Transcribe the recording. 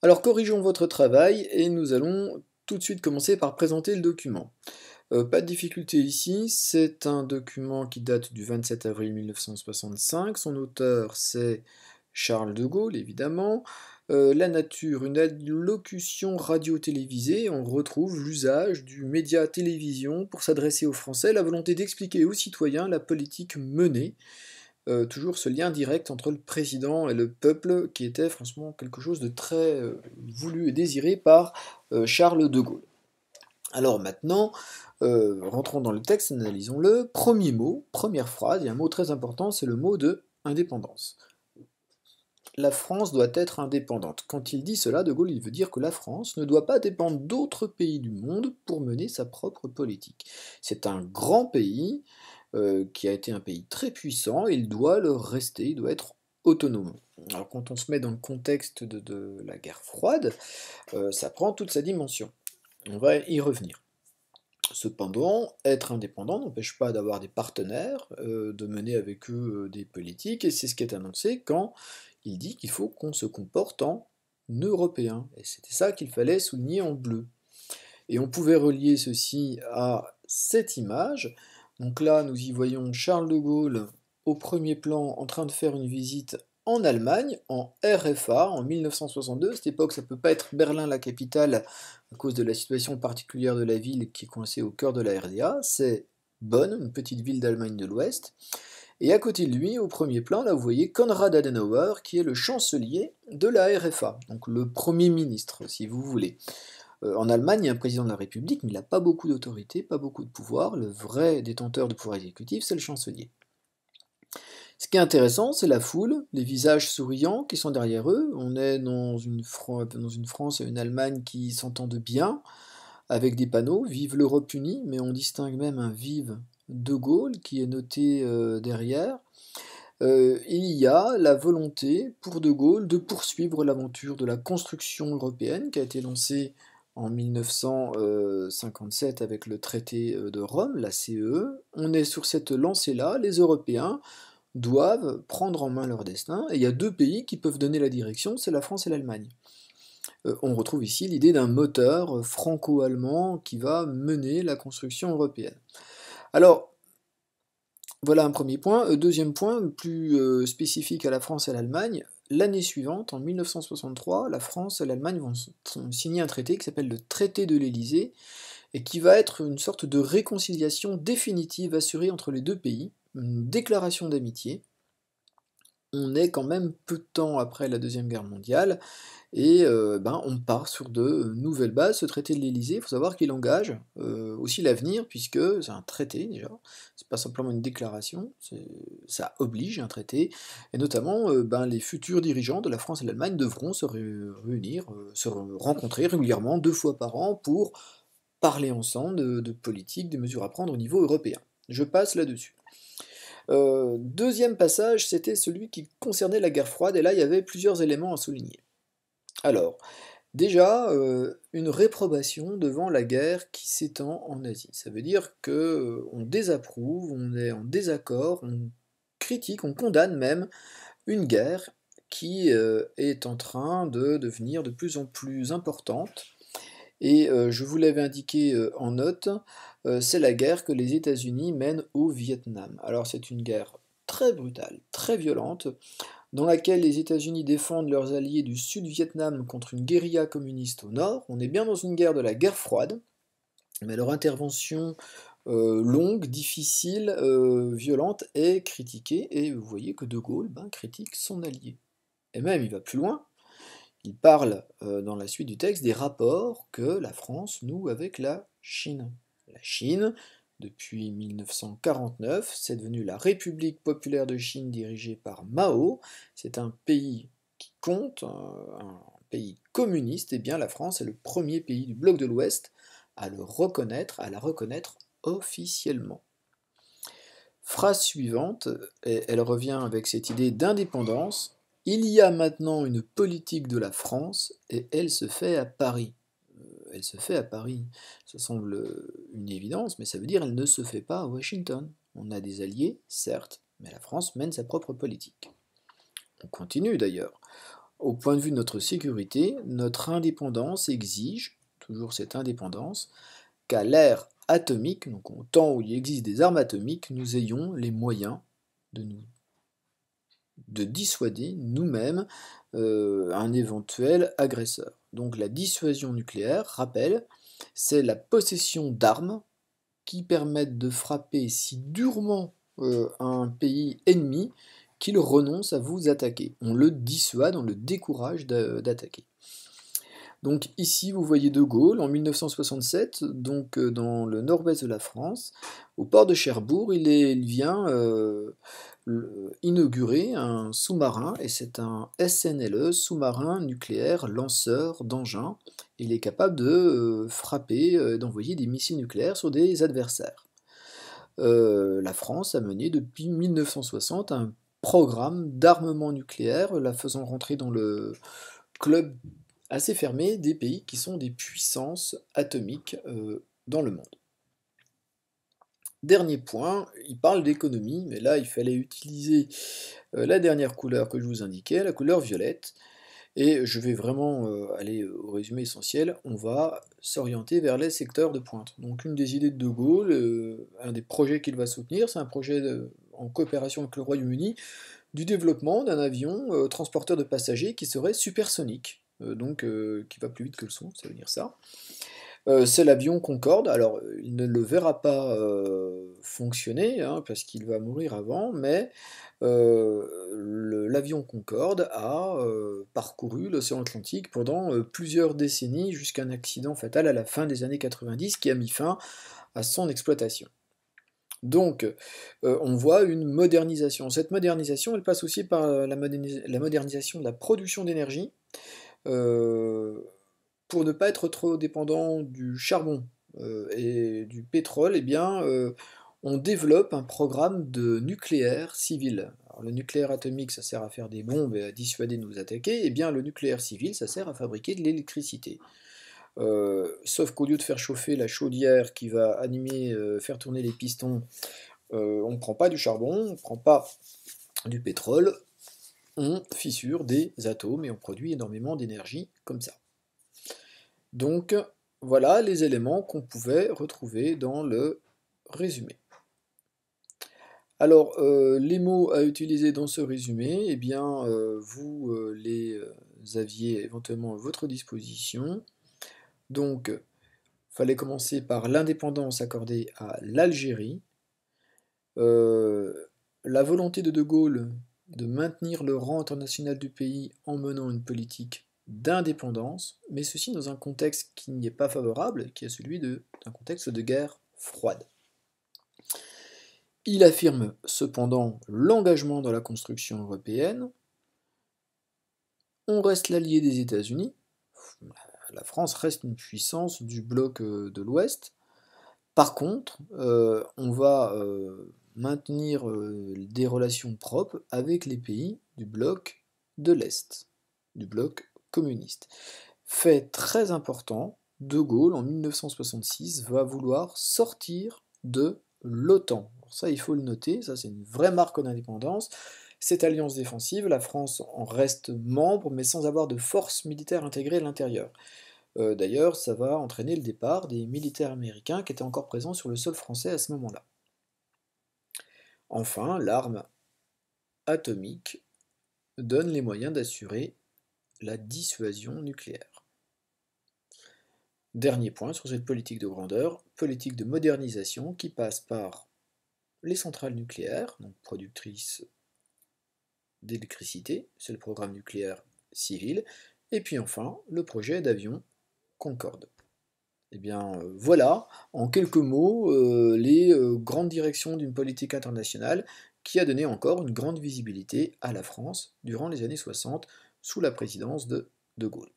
Alors corrigeons votre travail et nous allons tout de suite commencer par présenter le document. Pas de difficulté ici, c'est un document qui date du 27 avril 1965. Son auteur c'est Charles de Gaulle évidemment. La nature, une allocution radio-télévisée, on retrouve l'usage du média télévision pour s'adresser aux Français, la volonté d'expliquer aux citoyens la politique menée. Toujours ce lien direct entre le président et le peuple qui était franchement quelque chose de très voulu et désiré par Charles de Gaulle. Alors maintenant, rentrons dans le texte, analysons-le. Premier mot, première phrase, il y a un mot très important, c'est le mot de indépendance. La France doit être indépendante. Quand il dit cela, de Gaulle, il veut dire que la France ne doit pas dépendre d'autres pays du monde pour mener sa propre politique. C'est un grand pays qui a été un pays très puissant, et il doit le rester, il doit être autonome. Alors quand on se met dans le contexte de la guerre froide, ça prend toute sa dimension. On va y revenir. Cependant, être indépendant n'empêche pas d'avoir des partenaires, de mener avec eux des politiques, et c'est ce qui est annoncé quand il dit qu'il faut qu'on se comporte en Européen. Et c'était ça qu'il fallait souligner en bleu. Et on pouvait relier ceci à cette image. Donc là, nous y voyons Charles de Gaulle au premier plan en train de faire une visite en Allemagne, en RFA, en 1962. À cette époque, ça ne peut pas être Berlin la capitale à cause de la situation particulière de la ville qui est coincée au cœur de la RDA. C'est Bonn, une petite ville d'Allemagne de l'Ouest. Et à côté de lui, au premier plan, là vous voyez Konrad Adenauer, qui est le chancelier de la RFA, donc le premier ministre, si vous voulez. En Allemagne, il y a un président de la République, mais il n'a pas beaucoup d'autorité, pas beaucoup de pouvoir. Le vrai détenteur de pouvoir exécutif, c'est le chancelier. Ce qui est intéressant, c'est la foule, les visages souriants qui sont derrière eux. On est dans une France et une Allemagne qui s'entendent bien, avec des panneaux, vive l'Europe unie, mais on distingue même un vive de Gaulle qui est noté derrière. Il y a la volonté pour de Gaulle de poursuivre l'aventure de la construction européenne qui a été lancée en 1957 avec le traité de Rome, la CEE. On est sur cette lancée-là, les Européens doivent prendre en main leur destin, et il y a deux pays qui peuvent donner la direction, c'est la France et l'Allemagne. On retrouve ici l'idée d'un moteur franco-allemand qui va mener la construction européenne. Alors, voilà un premier point. Deuxième point, plus spécifique à la France et à l'Allemagne, l'année suivante, en 1963, la France et l'Allemagne vont signer un traité qui s'appelle le traité de l'Élysée, et qui va être une sorte de réconciliation définitive assurée entre les deux pays, une déclaration d'amitié. On est quand même peu de temps après la Deuxième Guerre mondiale, et on part sur de nouvelles bases. Ce traité de l'Élysée, il faut savoir qu'il engage aussi l'avenir, puisque c'est un traité déjà, c'est pas simplement une déclaration, ça oblige un traité, et notamment les futurs dirigeants de la France et de l'Allemagne devront se réunir, se rencontrer régulièrement, 2 fois par an, pour parler ensemble de politique, des mesures à prendre au niveau européen. Je passe là-dessus. Deuxième passage, c'était celui qui concernait la guerre froide, et là il y avait plusieurs éléments à souligner. Alors, déjà, une réprobation devant la guerre qui s'étend en Asie. Ça veut dire que on désapprouve, on est en désaccord, on critique, on condamne même une guerre qui est en train de devenir de plus en plus importante. Et je vous l'avais indiqué en note, c'est la guerre que les États-Unis mènent au Vietnam. Alors c'est une guerre très brutale, très violente, dans laquelle les États-Unis défendent leurs alliés du Sud-Vietnam contre une guérilla communiste au nord. On est bien dans une guerre de la guerre froide, mais leur intervention longue, difficile, violente est critiquée, et vous voyez que De Gaulle critique son allié. Et même il va plus loin, il parle dans la suite du texte des rapports que la France noue avec la Chine. La Chine, depuis 1949, c'est devenu la République populaire de Chine dirigée par Mao. C'est un pays qui compte, un pays communiste, et bien la France est le premier pays du bloc de l'Ouest à le reconnaître, à la reconnaître officiellement. Phrase suivante, et elle revient avec cette idée d'indépendance. Il y a maintenant une politique de la France, et elle se fait à Paris. Elle se fait à Paris. Ça semble une évidence, mais ça veut dire elle ne se fait pas à Washington. On a des alliés, certes, mais la France mène sa propre politique. On continue d'ailleurs. au point de vue de notre sécurité, notre indépendance exige, toujours cette indépendance, qu'à l'ère atomique, donc au temps où il existe des armes atomiques, nous ayons les moyens de dissuader nous-mêmes un éventuel agresseur. Donc la dissuasion nucléaire, rappel, c'est la possession d'armes qui permettent de frapper si durement un pays ennemi qu'il renonce à vous attaquer. On le dissuade, on le décourage d'attaquer. Donc ici, vous voyez De Gaulle, en 1967, donc dans le nord-ouest de la France, au port de Cherbourg, il vient inaugurer un sous-marin, et c'est un SNLE, sous-marin nucléaire lanceur d'engins. Il est capable de frapper, d'envoyer des missiles nucléaires sur des adversaires. La France a mené depuis 1960 un programme d'armement nucléaire, la faisant rentrer dans le club assez fermé des pays qui sont des puissances atomiques dans le monde. Dernier point, il parle d'économie, mais là il fallait utiliser la dernière couleur que je vous indiquais, la couleur violette, et je vais vraiment aller au résumé essentiel. On va s'orienter vers les secteurs de pointe. Donc une des idées de De Gaulle, un des projets qu'il va soutenir, c'est un projet en coopération avec le Royaume-Uni, du développement d'un avion transporteur de passagers qui serait supersonique, donc qui va plus vite que le son, ça veut dire ça. C'est l'avion Concorde. Alors il ne le verra pas fonctionner, hein, parce qu'il va mourir avant, mais l'avion Concorde a parcouru l'océan Atlantique pendant plusieurs décennies jusqu'à un accident fatal à la fin des années 90 qui a mis fin à son exploitation. Donc, on voit une modernisation. Cette modernisation, elle passe aussi par la modernisation de la production d'énergie, pour ne pas être trop dépendant du charbon et du pétrole. Eh bien, on développe un programme de nucléaire civil. Alors, le nucléaire atomique, ça sert à faire des bombes et à dissuader de nous attaquer. Eh bien, le nucléaire civil, ça sert à fabriquer de l'électricité. Sauf qu'au lieu de faire chauffer la chaudière qui va animer, faire tourner les pistons, on ne prend pas du charbon, on ne prend pas du pétrole, on fissure des atomes et on produit énormément d'énergie comme ça. Donc voilà les éléments qu'on pouvait retrouver dans le résumé. Alors les mots à utiliser dans ce résumé, eh bien vous les aviez éventuellement à votre disposition. Donc, il fallait commencer par l'indépendance accordée à l'Algérie, la volonté de De Gaulle de maintenir le rang international du pays en menant une politique d'indépendance, mais ceci dans un contexte qui n'y est pas favorable, qui est celui d'un contexte de guerre froide. Il affirme cependant l'engagement dans la construction européenne. On reste l'allié des États-Unis. La France reste une puissance du bloc de l'Ouest. Par contre, on va maintenir des relations propres avec les pays du bloc de l'Est, du bloc communiste. Fait très important, De Gaulle, en 1966, va vouloir sortir de l'OTAN. Ça, il faut le noter, ça c'est une vraie marque d'indépendance. Cette alliance défensive, la France en reste membre, mais sans avoir de force militaire intégrée à l'intérieur. D'ailleurs, ça va entraîner le départ des militaires américains qui étaient encore présents sur le sol français à ce moment-là. Enfin, l'arme atomique donne les moyens d'assurer la dissuasion nucléaire. Dernier point sur cette politique de grandeur, politique de modernisation qui passe par les centrales nucléaires, donc productrices d'électricité, c'est le programme nucléaire civil, et puis enfin le projet d'avion Concorde. Eh bien voilà, en quelques mots, les grandes directions d'une politique internationale qui a donné encore une grande visibilité à la France durant les années 60 sous la présidence de De Gaulle.